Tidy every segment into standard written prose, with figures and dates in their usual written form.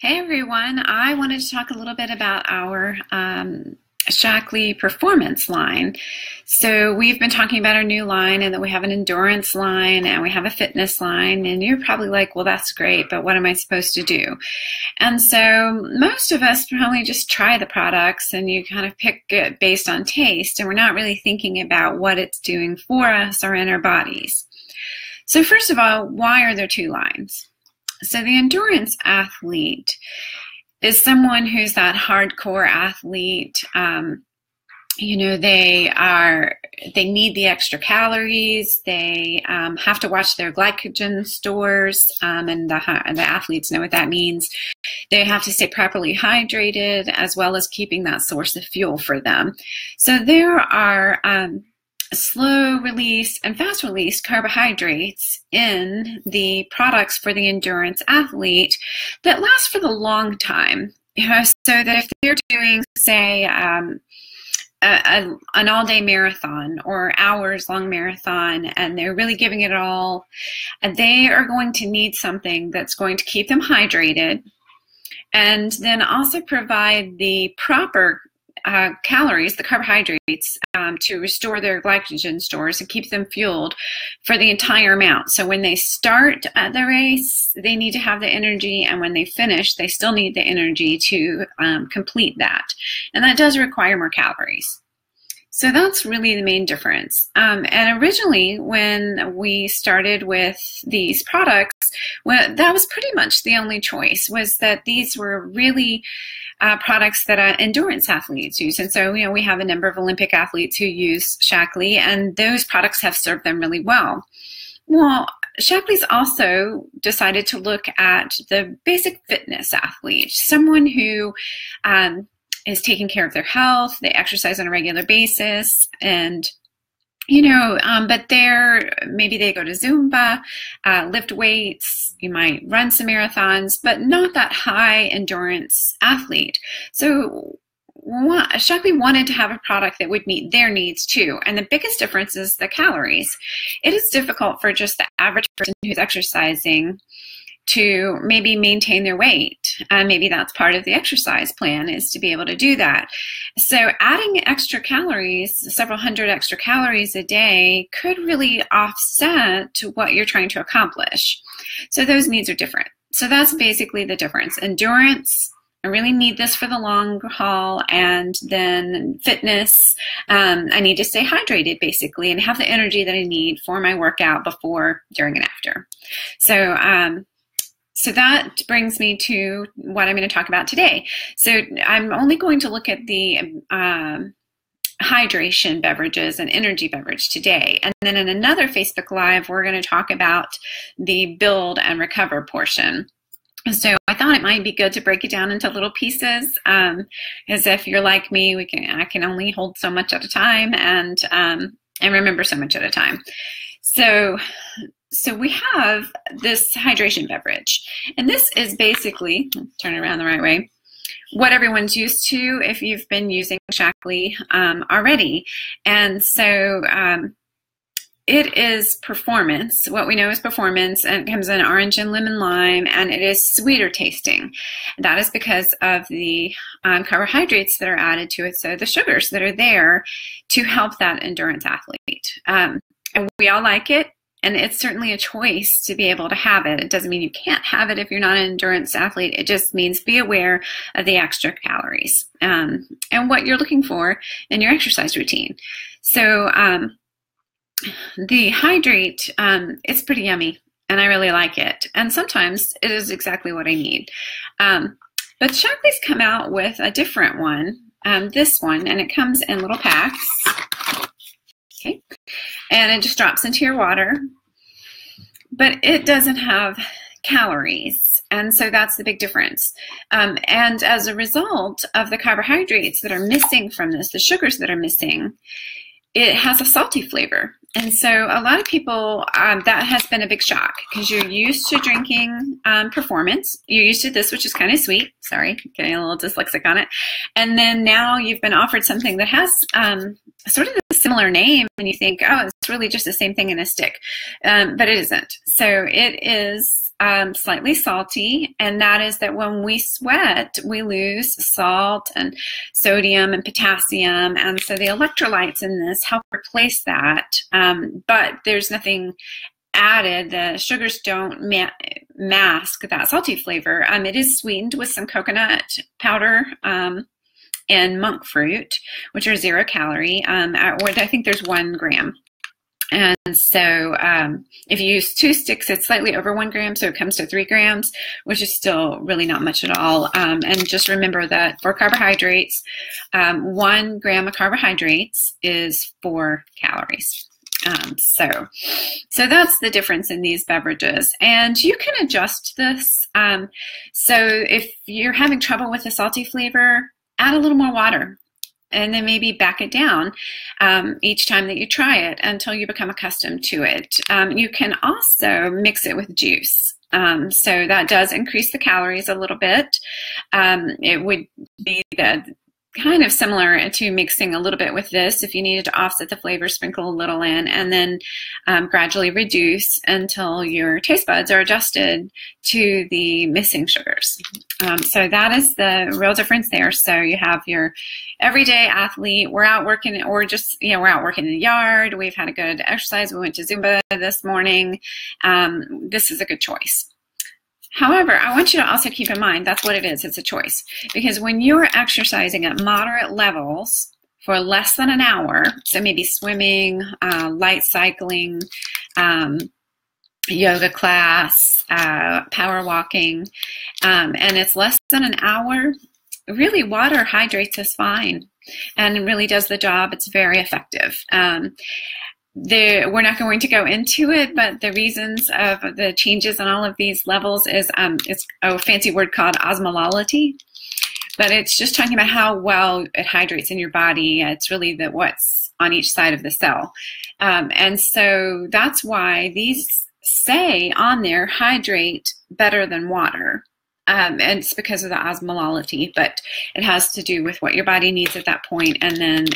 Hey everyone, I wanted to talk a little bit about our Shaklee performance line. So we've been talking about our new line, and that we have an endurance line and we have a fitness line, and you're probably like, well, that's great, but what am I supposed to do? And so most of us probably just try the products and you kind of pick it based on taste, and we're not really thinking about what it's doing for us or in our bodies. So first of all, why are there two lines? So the endurance athlete is someone who's that hardcore athlete. They need the extra calories. They have to watch their glycogen stores, and the athletes know what that means. They have to stay properly hydrated, as well as keeping that source of fuel for them. So there are slow release and fast release carbohydrates in the products for the endurance athlete that last for the long time. So that if they're doing, say, an all-day marathon or hours-long marathon, and they're really giving it all, they are going to need something that's going to keep them hydrated, and then also provide the proper calories, the carbohydrates, to restore their glycogen stores and keep them fueled for the entire amount. So when they start the race, they need to have the energy, and when they finish, they still need the energy to complete that. And that does require more calories. So that's really the main difference. And originally, when we started with these products, well, that was pretty much the only choice, was that these were really products that endurance athletes use. And so, we have a number of Olympic athletes who use Shaklee, and those products have served them really well. Well, Shaklee's also decided to look at the basic fitness athlete, someone who is taking care of their health. They exercise on a regular basis, and but maybe they go to Zumba, lift weights, you might run some marathons, but not that high endurance athlete. So Shaklee wanted to have a product that would meet their needs too. And the biggest difference is the calories. It is difficult for just the average person who's exercising to maybe maintain their weight. Maybe that's part of the exercise plan, is to be able to do that. So adding extra calories, several hundred extra calories a day, could really offset what you're trying to accomplish. So those needs are different. So that's basically the difference. Endurance, I really need this for the long haul, and then fitness, I need to stay hydrated basically and have the energy that I need for my workout before, during, and after. So that brings me to what I'm going to talk about today. So I'm only going to look at the hydration beverages and energy beverage today. And then in another Facebook Live, we're going to talk about the build and recover portion. So I thought it might be good to break it down into little pieces, as if you're like me, I can only hold so much at a time, and remember so much at a time. So we have this hydration beverage, and this is basically, turn it around the right way, what everyone's used to if you've been using Shaklee already. And so it is performance, what we know is performance, and it comes in orange and lemon lime, and it is sweeter tasting. That is because of the carbohydrates that are added to it, so the sugars that are there to help that endurance athlete. And we all like it. And it's certainly a choice to be able to have it. It doesn't mean you can't have it if you're not an endurance athlete. It just means be aware of the extra calories and what you're looking for in your exercise routine. So the Hydrate, it's pretty yummy, and I really like it. And sometimes it is exactly what I need. But Shaklee's come out with a different one, this one, and it comes in little packs. Okay, and it just drops into your water, but it doesn't have calories, and so that's the big difference. And as a result of the carbohydrates that are missing from this, the sugars that are missing, it has a salty flavor. And so a lot of people, that has been a big shock, because you're used to drinking performance. You're used to this, which is kind of sweet. Sorry, getting a little dyslexic on it. And then now you've been offered something that has sort of a similar name, and you think, oh, it's really just the same thing in a stick. But it isn't. So it is slightly salty, and that is that when we sweat, we lose salt and sodium and potassium, and so the electrolytes in this help replace that, but there's nothing added. The sugars don't mask that salty flavor. It is sweetened with some coconut powder and monk fruit, which are 0 calorie, or I think there's 1 gram. And so if you use 2 sticks, it's slightly over 1 gram, so it comes to 3 grams, which is still really not much at all. And just remember that for carbohydrates, 1 gram of carbohydrates is 4 calories. So that's the difference in these beverages, and you can adjust this. So if you're having trouble with the salty flavor, add a little more water, and then maybe back it down each time that you try it until you become accustomed to it. You can also mix it with juice. So that does increase the calories a little bit. It would be kind of similar to mixing a little bit with this. If you needed to offset the flavor, sprinkle a little in, and then gradually reduce until your taste buds are adjusted to the missing sugars. So that is the real difference there. So you have your everyday athlete. We're out working, or just, we're out working in the yard. We've had a good exercise. We went to Zumba this morning. This is a good choice. However, I want you to also keep in mind that's what it is. It's a choice. Because when you're exercising at moderate levels for less than an hour, so maybe swimming, light cycling, yoga class, power walking, and it's less than an hour, really water hydrates us fine and it really does the job. It's very effective. We're not going to go into it, but the reasons of the changes in all of these levels is it's a fancy word called osmolality, but it's just talking about how well it hydrates in your body. It's really what's on each side of the cell. And so that's why these say on there, hydrate better than water. And it's because of the osmolality, but it has to do with what your body needs at that point, and then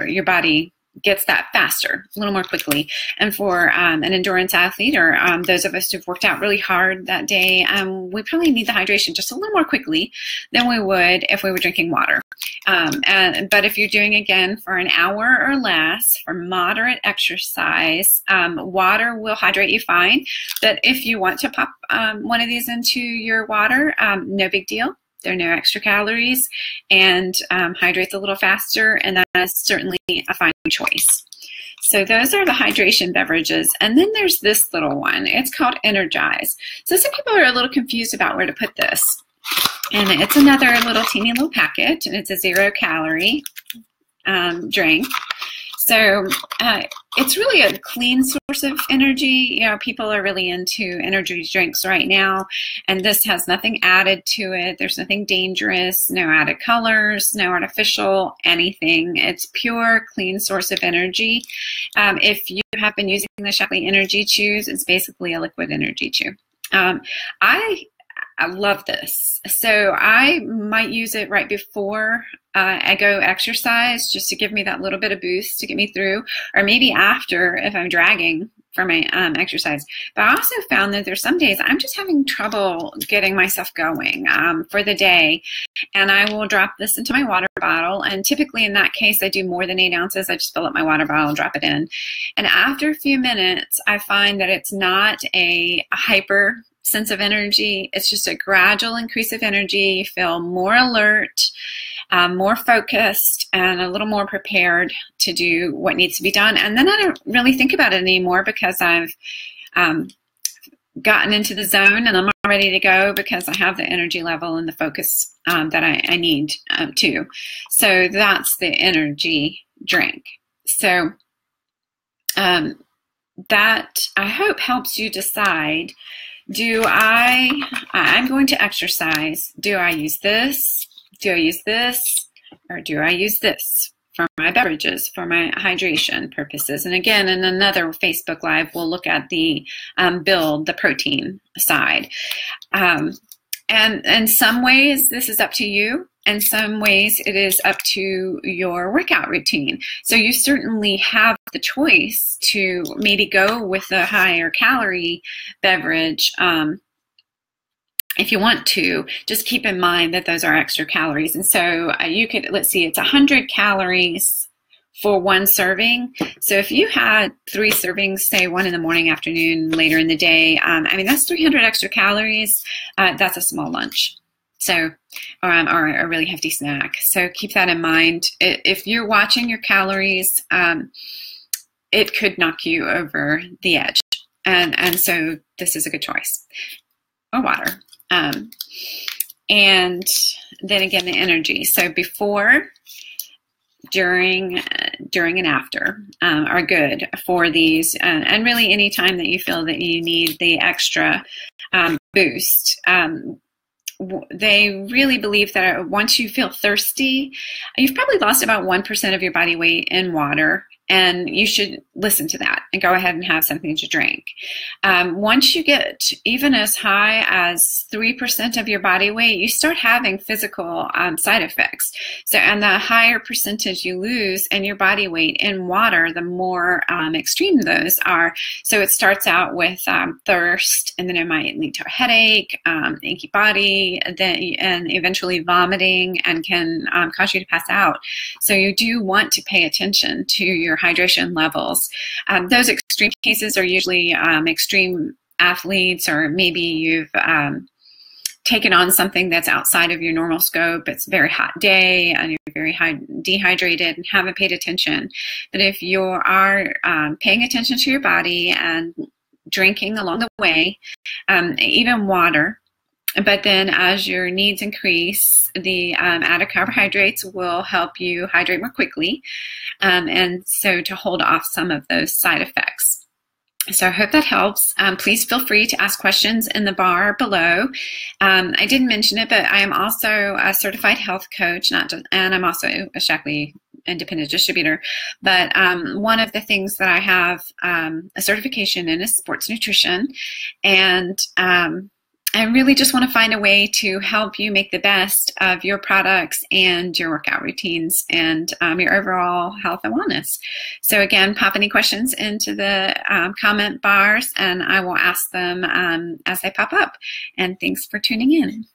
your body gets that faster, a little more quickly. And for an endurance athlete, or those of us who've worked out really hard that day, we probably need the hydration just a little more quickly than we would if we were drinking water. But if you're doing, again, for an hour or less, for moderate exercise, water will hydrate you fine. But if you want to pop one of these into your water, no big deal. There are no extra calories, and hydrates a little faster, and that is certainly a fine choice. So those are the hydration beverages. And then there's this little one. It's called Energize. So some people are a little confused about where to put this. And it's another teeny little packet, and it's a 0 calorie drink. So it's really a clean source of energy. People are really into energy drinks right now, and this has nothing added to it. There's nothing dangerous, no added colors, no artificial anything. It's pure, clean source of energy. If you have been using the Shaklee Energy Chews, it's basically a liquid energy chew. I love this. So I might use it right before I go exercise, just to give me that little bit of boost to get me through, or maybe after if I'm dragging for my exercise. But I also found that there's some days I'm just having trouble getting myself going for the day, and I will drop this into my water bottle. And typically in that case, I do more than 8 ounces. I just fill up my water bottle and drop it in. And after a few minutes, I find that it's not a hyper sense of energy. It's just a gradual increase of energy. You feel more alert, more focused, and a little more prepared to do what needs to be done. And then I don't really think about it anymore, because I've gotten into the zone and I'm ready to go, because I have the energy level and the focus that I need to. So that's the energy drink. So that, I hope, helps you decide, I'm going to exercise. Do I use this? Do I use this? Or do I use this for my beverages, for my hydration purposes? And again, in another Facebook Live, we'll look at the the protein side. And in some ways, this is up to you. In some ways, it is up to your workout routine. So you certainly have the choice to maybe go with a higher calorie beverage. If you want to, just keep in mind that those are extra calories. And so you could, let's see, it's 100 calories for one serving. So if you had 3 servings, say 1 in the morning, afternoon, later in the day, I mean, that's 300 extra calories. That's a small lunch. So, or a really hefty snack. So keep that in mind. If you're watching your calories, it could knock you over the edge. And so this is a good choice. Or water. And then again, the energy. So before, during, and after are good for these. And really any time that you feel that you need the extra boost. They really believe that once you feel thirsty, you've probably lost about 1% of your body weight in water, and you should listen to that and go ahead and have something to drink. Once you get even as high as 3% of your body weight, you start having physical side effects. So, and the higher percentage you lose in your body weight in water, the more extreme those are. So it starts out with thirst, and then it might lead to a headache, achy body, and eventually vomiting, and can cause you to pass out. So you do want to pay attention to your hydration levels. Those extreme cases are usually extreme athletes, or maybe you've taken on something that's outside of your normal scope. It's a very hot day and you're very dehydrated and haven't paid attention. But if you are paying attention to your body and drinking along the way, even water, but then as your needs increase, the added carbohydrates will help you hydrate more quickly, and so to hold off some of those side effects. So I hope that helps. Please feel free to ask questions in the bar below. I didn't mention it, but I am also a certified health coach, and I'm also a Shaklee independent distributor. But one of the things that I have a certification in is sports nutrition, and I really just want to find a way to help you make the best of your products and your workout routines and your overall health and wellness. So again, pop any questions into the comment bars, and I will ask them as they pop up. And thanks for tuning in.